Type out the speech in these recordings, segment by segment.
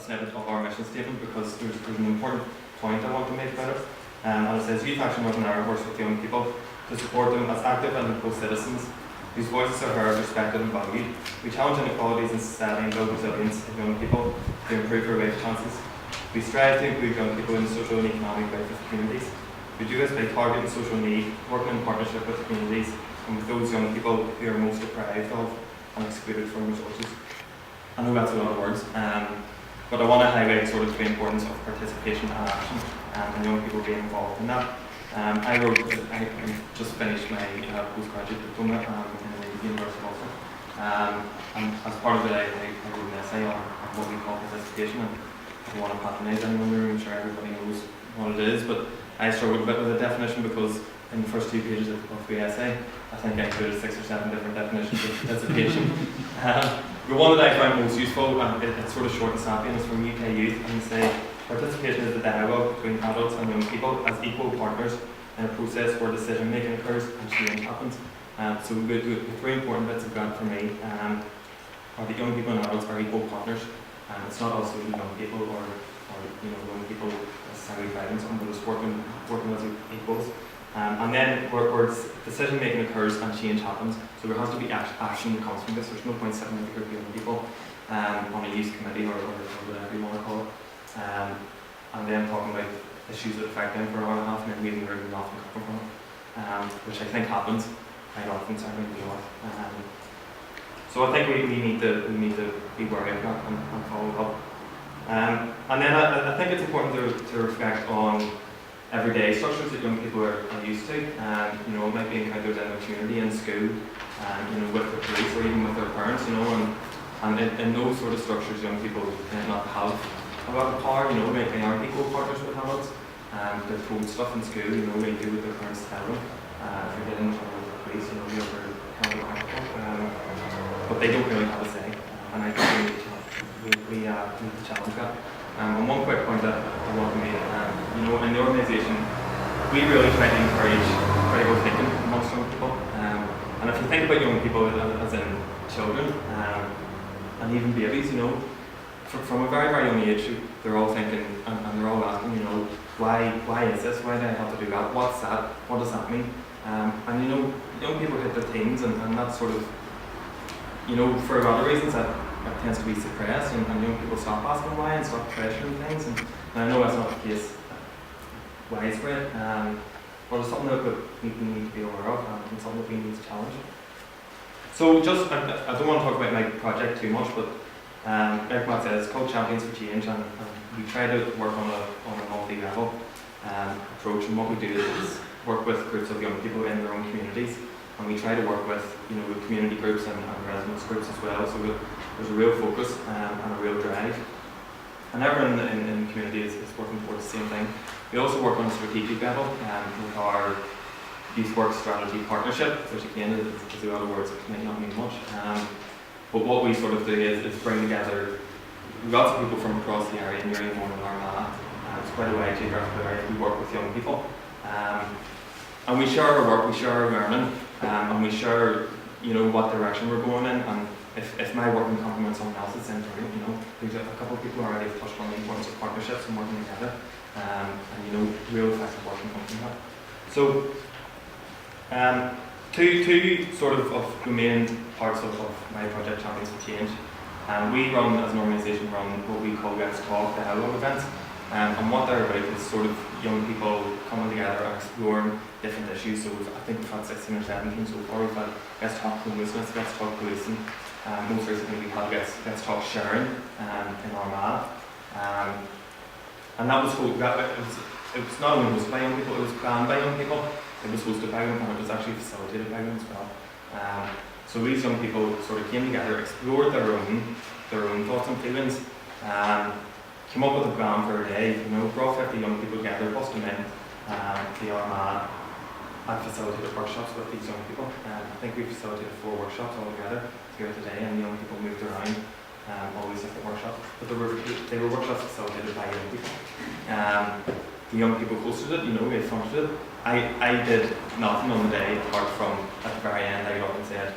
snippet of our mission statement because there's an important point I want to make about it. And it says, Youth Action Northern Ireland works with young people to support them as active and imposed citizens whose voices are heard, respected and valued. We challenge inequalities in society and build resilience of young people to improve their life chances. We strive to include young people in social and economic life of communities. We do this by targeting social need, working in partnership with communities and with those young people who are most deprived of and excluded from resources. I know that's a lot of words, but I want to highlight sort of the importance of participation and action and young people being involved in that. I just finished my postgraduate diploma in the University of Ulster, and as part of it I wrote an essay on what we call participation, and I don't want to patronise anyone in the room, I'm sure everybody knows what it is, but I struggled a bit with the definition because in the first 2 pages of the essay I think I included 6 or 7 different definitions of participation. The one that I found most useful, and it's sort of short and snappy, and it's from UK Youth, and they say, participation is the dialogue between adults and young people as equal partners in a process where decision making occurs and change happens. So the 3 important bits of that for me are that young people and adults are equal partners. It's not also young people or young people necessarily fighting something, but it's working as equals. And then where decision making occurs and change happens, so there has to be action that comes from this. There's no point sitting with a group of young people on a youth committee or whatever you want to call it, and then talking about issues that affect them for an hour and a half and then leaving the room and nothing coming from it, which I think happens quite often, certainly in New York. So I think we need to be wary of that and follow up. And then I think it's important to reflect on everyday structures that young people are used to. It might be encounters in the community, in school, with the police or even with their parents, and in those sort of structures young people tend not to have a lot of power, they aren't equal partners with adults. They're told stuff in school, they do what their parents tell them. If they get in trouble with the police, they're held accountable. But they don't really have a say, and I think we need to challenge that. And one quick point that I want to make, in the organisation, we really try to encourage critical thinking amongst young people. And if you think about young people as in children, and even babies, from a very, very young age, they're all thinking and they're all asking, why is this? Why do I have to do that? What's that? What does that mean? And young people hit their teens, and that's sort of, for a lot of reasons that tends to be suppressed, and young people stop asking why and stop pressuring things. And I know that's not the case widespread, but it's something that we need to be aware of, and something that we need to challenge. So I don't want to talk about my project too much, but like Matt said, it's called Champions for Change, and we try to work on a multi-level approach, and what we do is work with groups of young people in their own communities, and we try to work with community groups and residence groups as well, so there's a real focus and a real drive. And everyone in the community is working towards the same thing. We also work on a strategic level with our Youth Work Strategy Partnership, which again is a lot of words that may not mean much. But what we sort of do is bring together lots of people from across the area, nearly more than Armagh. It's quite a wide geographical area. We work with young people. And we share our work, we share our learning, and we share what direction we're going in. And if my work can complement someone else's, then there's a couple of people already have touched on the importance of partnerships and working together, and real effective work can come from that. So two sort of the main parts of my project, Champions for Change. We run, as an organisation, what we call Let's Talk dialogue events, and what they're about is sort of young people coming together and exploring different issues. So I think we've had 16 or 17 so far. We've had Let's Talk Homelessness, Let's Talk Policing. Most recently we had Let's Talk Sharing in Armagh. And that was it was not only hosted by young people, it was planned by young people. It was hosted by them, and it was actually facilitated by them as well. So these young people sort of came together, explored their own thoughts and feelings, came up with a plan for a day, brought 50 young people together, bussed them in to Armagh, and facilitated workshops with these young people. I think we facilitated 4 workshops altogether here today, and the young people moved around all these different workshops. But they were workshops facilitated by young people. The young people hosted it, they funded it. I did nothing on the day apart from at the very end I got up and said,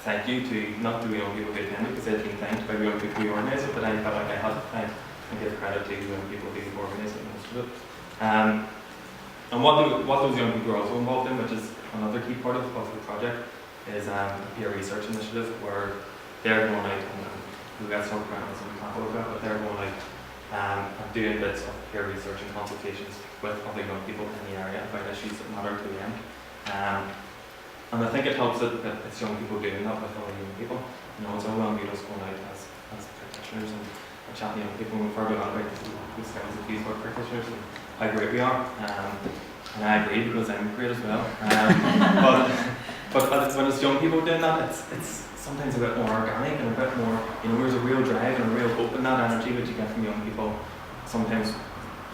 thank you to not the young people who attended, because they've been thanked by the young people who organised it, but I felt like I had to thank and give credit to the young people who organised it most of it. And what those young people are also involved in, which is another key part of the project, is a peer research initiative where they're going out, and we'll get some grounds and example of that, but they're going out and doing bits of peer research and consultations with other young people in the area about issues that matter to them. And I think it helps that it's young people doing that with other young people. You know, it's all around us going out as practitioners and chatting to young people, and we've heard a lot about these guys of these work practitioners and how great we are. And I agree, because I'm great as well. But when it's young people doing that, it's sometimes a bit more organic and a bit more, you know, there's a real drive and a real hope in that energy that you get from young people. Sometimes,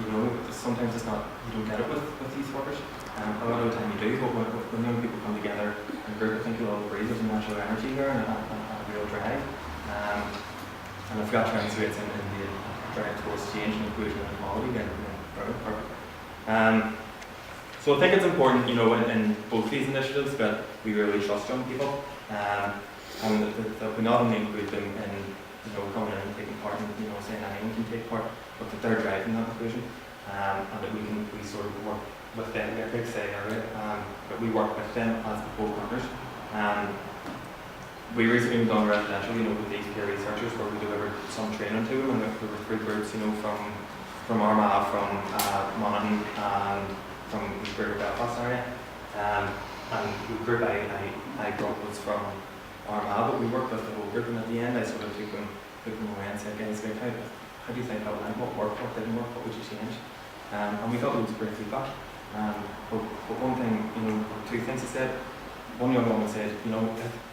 you know, sometimes it's not, you don't get it with youth workers. A lot of the time you do, but when young people come together in a group, I think you'll all agree there's a natural energy there and a real drive. And if that translates in the drive towards change and inclusion and equality, then perfect. So I think it's important, you know, in both these initiatives that we really trust young people, and that we not only include them in, you know, coming in and taking part and, you know, saying anyone can take part, but that they're driving that inclusion, and that we sort of work with them, get a big say earlier, that we work with them as the co-partners. We recently done residential, you know, with these peer researchers, where we delivered some training to them, and there were 3 groups, you know, from Armagh, from Monaghan, and from the Greater Belfast area. And the group I brought was from Armagh, but we worked with the whole group, and at the end I sort of took them away and said, guys, how do you think that went? What worked, what didn't work, what would you change? And we got loads of great feedback. But one thing, you know, 2 things I said. One young woman said, you know,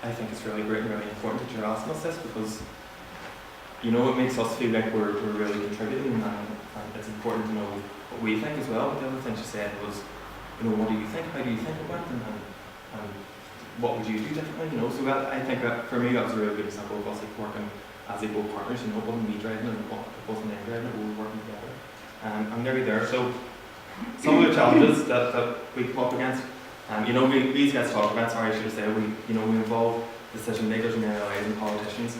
I think it's really great and really important that you're asking us this, because, you know, it makes us feel like we're really contributing, and it's important to know what we think as well. But the other thing she said was, you know, what do you think? How do you think it went? And what would you do differently? You know, so I think that for me that was a really good example of us like working as equal partners. You know, it wasn't me driving it, it wasn't them driving it, we were working together. I'm nearly there. So some of the challenges that we come up against. You know, we get talked about, sorry I should say, we involve decision makers and MLAs and politicians.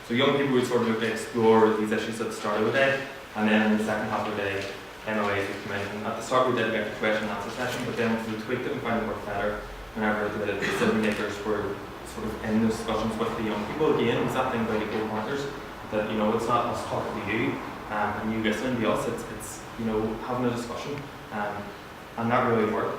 So young people would sort of explore these issues at the start of the day, and then in the second half of the day, MLAs would come in. And at the start we did get the question and answer session, but then we tweaked it and found it worked better whenever the decision makers were sort of in the discussions with the young people. Again, it was that thing about equal partners, that, you know, it's not us talking to you and you listening to us, it's you know, having a discussion, and that really worked.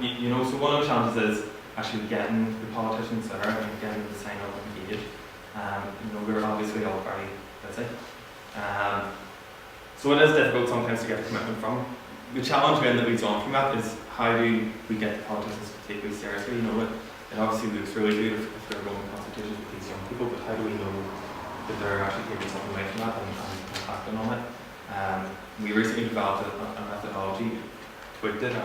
You know, so one of the challenges is actually getting the politicians there and getting them to sign up and engage. You know, we're obviously all very busy. So it is difficult sometimes to get a commitment from. The challenge then that leads on from that is, how do we get the politicians to take this seriously? You know, it obviously looks really good if they're going to consultations with these young people, but how do we know that they're actually taking something away from that and acting on it? We recently developed a methodology, tweaked it,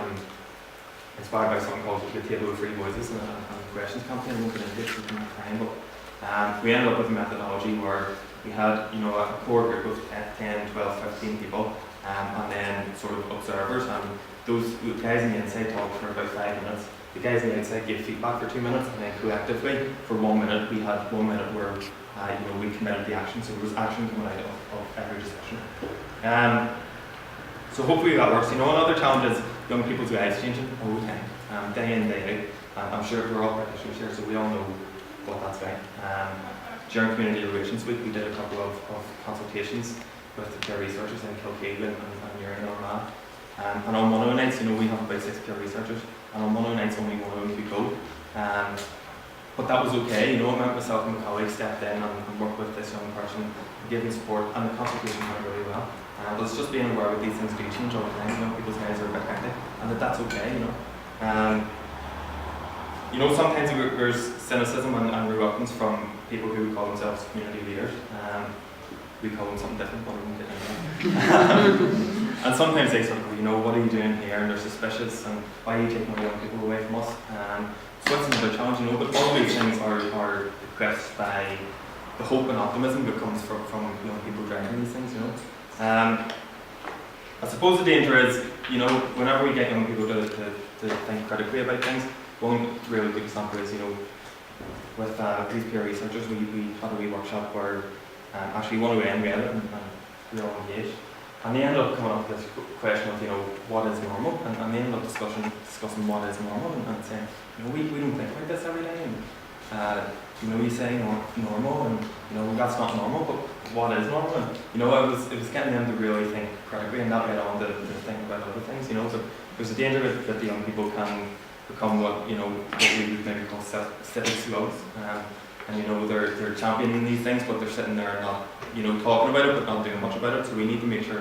inspired by something called the Table of Free Voices and the Questions campaign. I won't get into it in that time, but we ended up with a methodology where we had, you know, a core group of 10, 12, 15 people, and then sort of observers, and those guys on the inside talked for about 5 minutes. The guys on the outside gave feedback for 2 minutes, and then collectively for 1 minute we had 1 minute where you know, we committed the action, so there was action coming out of every discussion. So hopefully that works. You know, another challenge is young people's lives changing all the time, day in, day out. I'm sure we're all practitioners here, so we all know what that's like. During Community Relations Week, we did a couple of consultations with the peer researchers in Kilkeel and Uri and Armagh. And on one of the nights, you know, we have about 6 peer researchers, and on one of the nights only one of them could go. But that was okay, you know, I meant myself and my colleagues stepped in and worked with this young person, gave them support, and the consultation went really well. But it's just being aware that these things do change all the time. You know, people's lives are a bit hectic, and that's okay, you know. You know, sometimes there's cynicism and reluctance from people who call themselves community leaders. We call them something different, but we won't get into that. And sometimes they sort of go, you know, what are you doing here? And they're suspicious, and why are you taking young people away from us? So that's another challenge, you know, but all these things are equipped by the hope and optimism that comes from young people driving these things, you know. I suppose the danger is, you know, whenever we get young people to think critically about things, one really good example is, you know, with these peer researchers, we had a wee workshop where actually one of them read it and we were all engaged. And they ended up coming up with this question of, what is normal? And they ended up discussing what is normal and saying, we don't think about this every day. And, we say normal and, that's not normal, but what is normal? And, it was getting them to really think critically, and that led on to think about other things, So there's a danger that the young people can become what we would maybe call civic slugs. And they're championing these things, but they're sitting there and not talking about it, but not doing much about it. So we need to make sure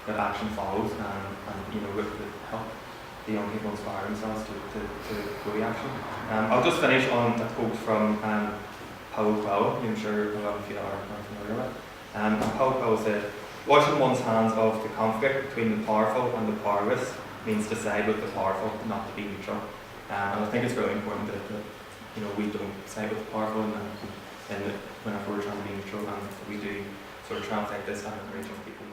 that action follows, and would help the young people inspire themselves to go to action. I'll just finish on a quote from Paulo Coelho, I'm sure a lot of you are familiar with. Paulo Coelho said, "Washing one's hands of the conflict between the powerful and the powerless means to side with the powerful, not to be neutral." And I think it's really important that we don't side with the powerful and whenever we're trying to be neutral, and we do sort of translate this and encourage young people